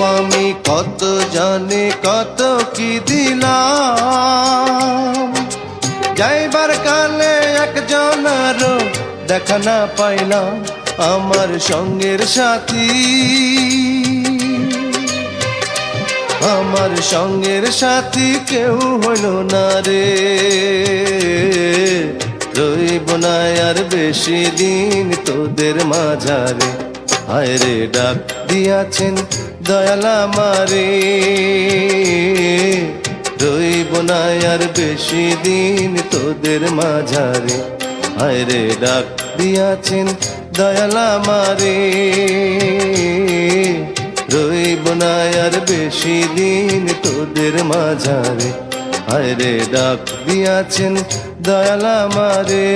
আমি কত জানি কত কি দিলাম, যাইবার কালে একজনারও দেখা না পাইলাম, আমার সঙ্গের সাথী, আমার সঙ্গের সাথী কেউ হইল না রে। রইব না আর বেশি দিন তোদের মাঝারে, হায় রে ডাক দিয়াছেন দয়াল আমারে। রইব না আর বেশি দিন তোদের মাঝারে, হায় রে ডাক দিয়াছেন দয়াল আমারে। রইব না আর বেশি দিন তোদের মাঝারে, হায় রে ডাক দিয়াছেন দয়াল আমারে।